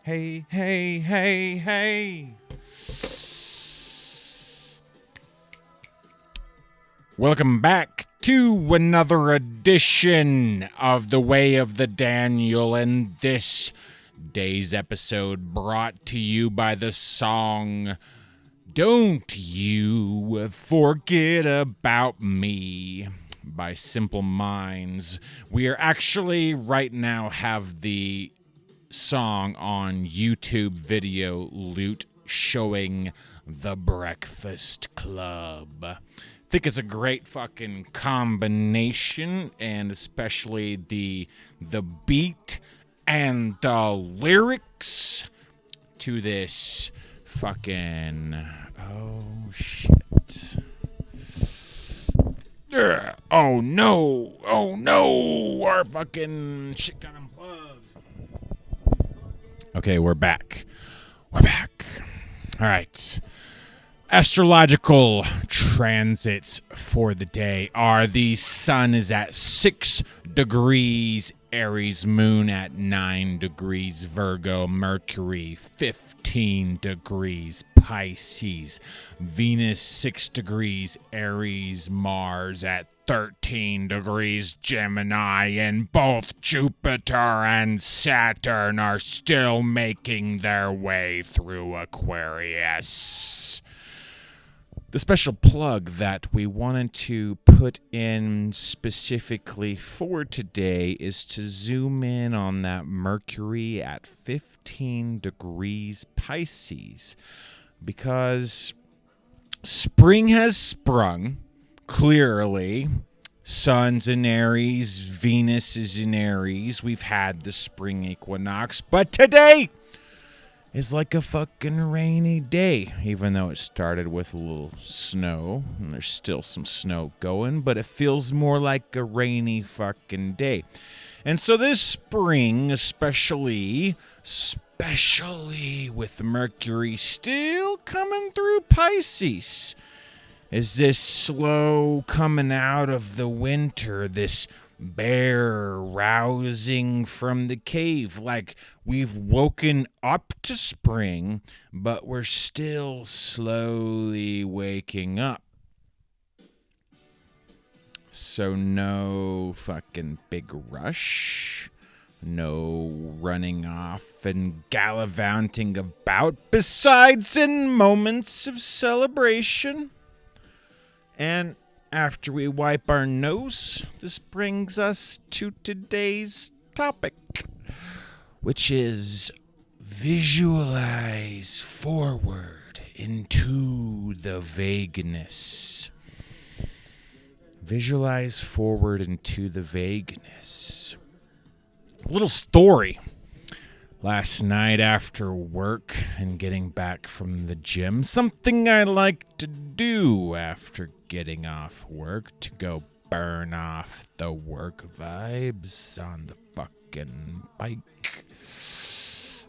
Hey, hey, hey, hey. Welcome back to another edition of The Way of the Daniel, and this day's episode brought to you by the song Don't You Forget About Me by Simple Minds. We are actually right now have the song on YouTube video loot showing The Breakfast Club. I think it's a great fucking combination, and especially the beat and the lyrics to this fucking shit. Oh no, our fucking shit got unplugged. Okay, we're back. All right. Astrological transits for the day are the sun is at 6 degrees Aries, moon at 9 degrees Virgo, Mercury 15 degrees Pisces, Venus 6 degrees Aries, Mars at 13 degrees Gemini, and both Jupiter and Saturn are still making their way through Aquarius. The special plug that we wanted to put in specifically for today is to zoom in on that Mercury at 15 degrees Pisces, because spring has sprung, clearly. Sun's in Aries, Venus is in Aries. We've had the spring equinox, but today is like a fucking rainy day, even though it started with a little snow, and there's still some snow going, but it feels more like a rainy fucking day. And so this spring, especially with Mercury still coming through Pisces, is this slow coming out of the winter, this bear rousing from the cave, like we've woken up to spring, but we're still slowly waking up. So no fucking big rush, no running off and gallivanting about, besides in moments of celebration. And after we wipe our nose, this brings us to today's topic, which is visualize forward into the vagueness. Visualize forward into the vagueness. A little story. Last night after work and getting back from the gym, something I like to do after getting off work to go burn off the work vibes on the fucking bike.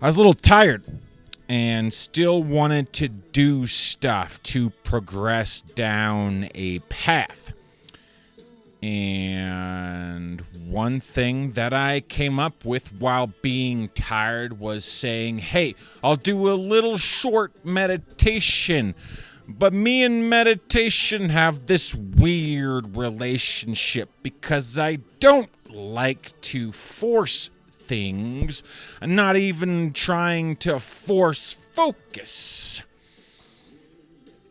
I was a little tired and still wanted to do stuff to progress down a path. And one thing that I came up with while being tired was saying, hey, I'll do a little short meditation. But me and meditation have this weird relationship because I don't like to force things. I'm not even trying to force focus.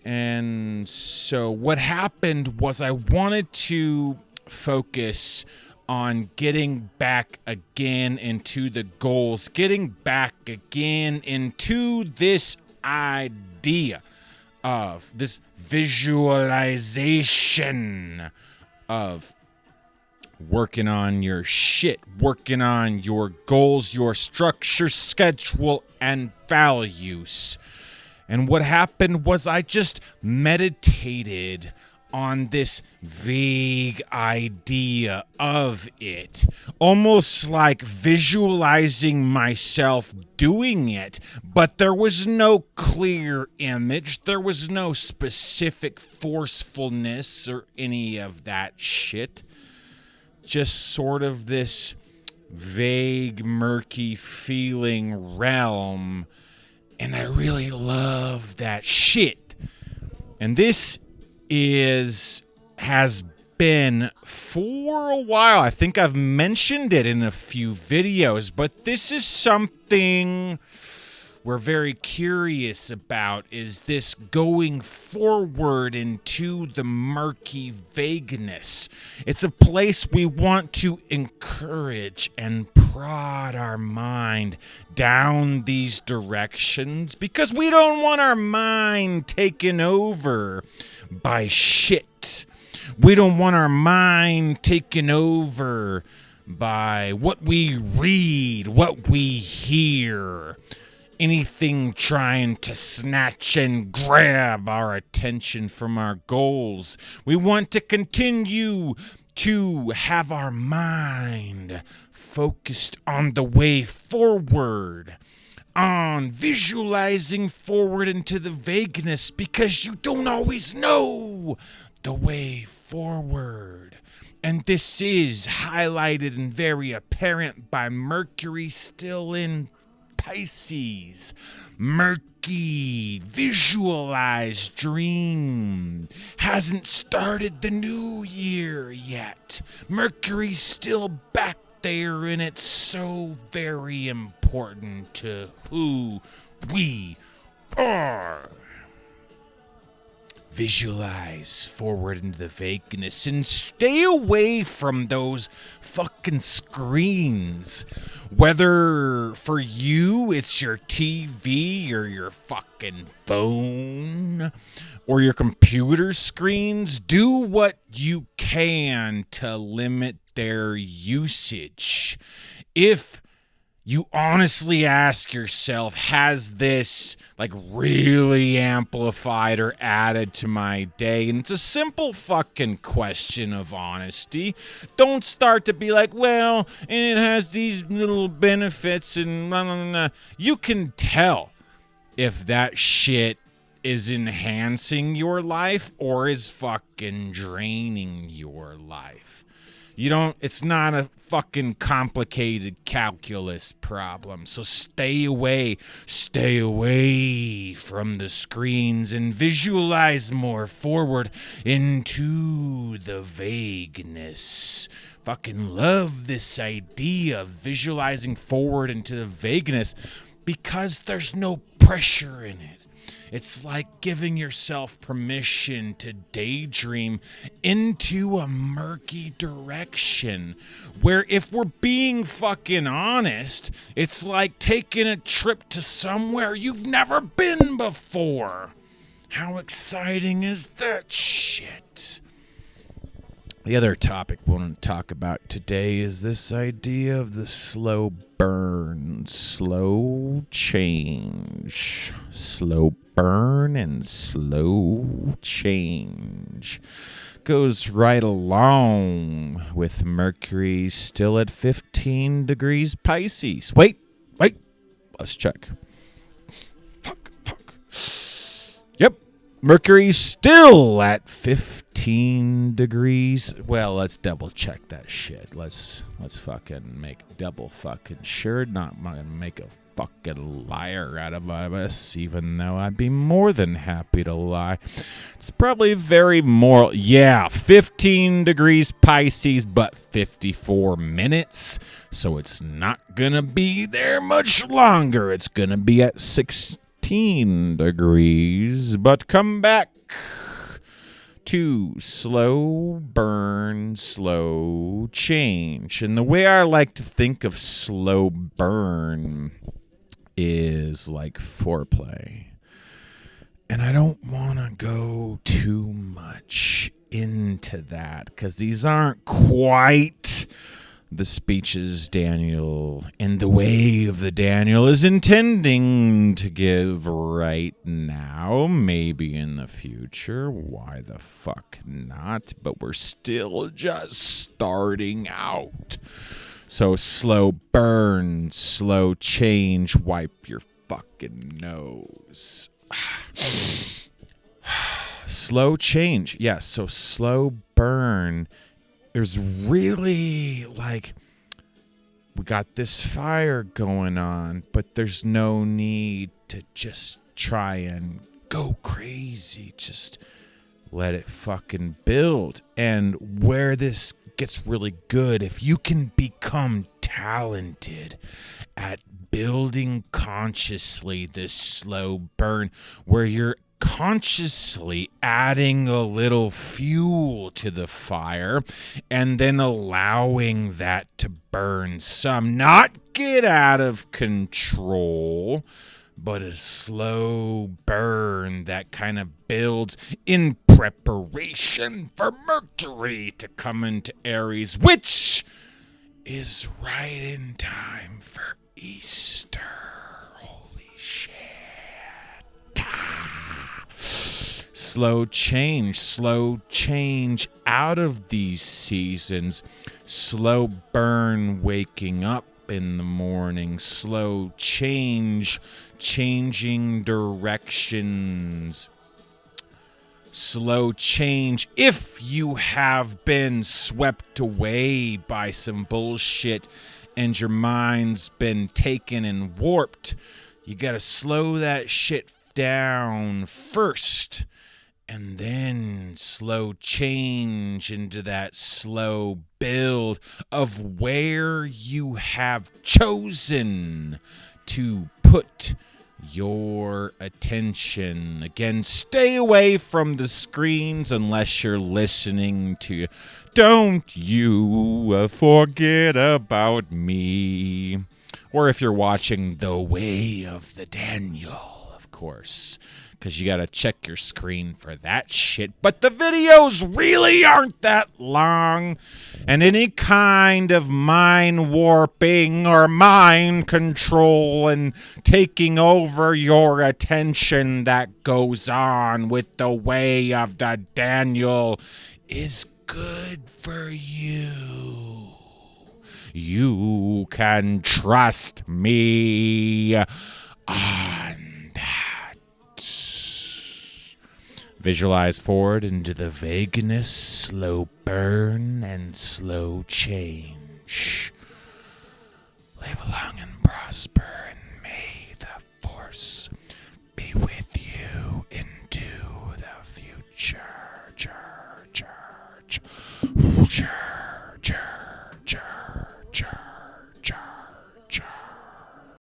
And so what happened was I wanted to focus on getting back again into the goals, getting back again into this idea of this visualization of working on your shit, working on your goals, your structure, schedule, and values. And what happened was I just meditated on this vague idea of it, almost like visualizing myself doing it, but there was no clear image, there was no specific forcefulness or any of that shit. Just sort of this vague, murky feeling realm. And I really love that shit. And this has been for a while. I think I've mentioned it in a few videos, but this is something we're very curious about. Is this going forward into the murky vagueness? It's a place we want to encourage and prod our mind down these directions because we don't want our mind taken over by shit. We don't want our mind taken over by what we read, what we hear. Anything trying to snatch and grab our attention from our goals. We want to continue to have our mind focused on the way forward, on visualizing forward into the vagueness, because you don't always know the way forward. And this is highlighted and very apparent by Mercury still in Pisces. Murky, visualize, dream. Hasn't started the new year yet. Mercury's still back there, and it's so very important to who we are. Visualize forward into the vagueness and stay away from those fucking screens. Whether for you it's your TV or your fucking phone or your computer screens, do what you can to limit their usage. If you honestly ask yourself, has this really amplified or added to my day? And it's a simple fucking question of honesty. Don't start to be like, well, it has these little benefits and blah, blah, blah. You can tell if that shit is enhancing your life or is fucking draining your life. It's not a fucking complicated calculus problem. So stay away from the screens and visualize more forward into the vagueness. Fucking love this idea of visualizing forward into the vagueness because there's no pressure in it. It's like giving yourself permission to daydream into a murky direction where, if we're being fucking honest, it's like taking a trip to somewhere you've never been before. How exciting is that shit? The other topic we want to talk about today is this idea of the slow burn, slow change, slow burn and slow change. Goes right along with Mercury still at 15 degrees Pisces. Wait, let's check. Fuck. Yep, Mercury's still at 15 degrees. Well, let's double check that shit. Let's fucking make double fucking sure. Not gonna make a fucking liar out of us, even though I'd be more than happy to lie. It's probably very moral. Yeah, 15 degrees Pisces, but 54 minutes. So it's not gonna be there much longer. It's gonna be at 16 degrees. But come back to slow burn, slow change. And the way I like to think of slow burn is like foreplay. And I don't want to go too much into that because these aren't quite the speeches Daniel in the way of the Daniel is intending to give right now. Maybe in the future. Why the fuck not? But we're still just starting out. So slow burn, slow change, wipe your fucking nose. Slow change. Yeah, so slow burn. There's really we got this fire going on, but there's no need to just try and go crazy. Just let it fucking build. And where this gets really good, if you can become talented at building consciously this slow burn, where you're consciously adding a little fuel to the fire and then allowing that to burn some, not get out of control, but a slow burn that kind of builds in preparation for Mercury to come into Aries, which is right in time for Easter. Holy shit. Slow change out of these seasons. Slow burn waking up in the morning. Slow change, changing directions. Slow change if you have been swept away by some bullshit and your mind's been taken and warped. You gotta slow that shit down first, and then slow change into that slow build of where you have chosen to put your attention. Again, stay away from the screens unless you're listening to Don't You Forget About Me. Or if you're watching The Way of the Daniel, of course, because you got to check your screen for that shit. But the videos really aren't that long, and any kind of mind warping or mind control and taking over your attention that goes on with The Way of the Daniel is good for you. You can trust me on that. Visualize forward into the vagueness, slow burn, and slow change. Live long and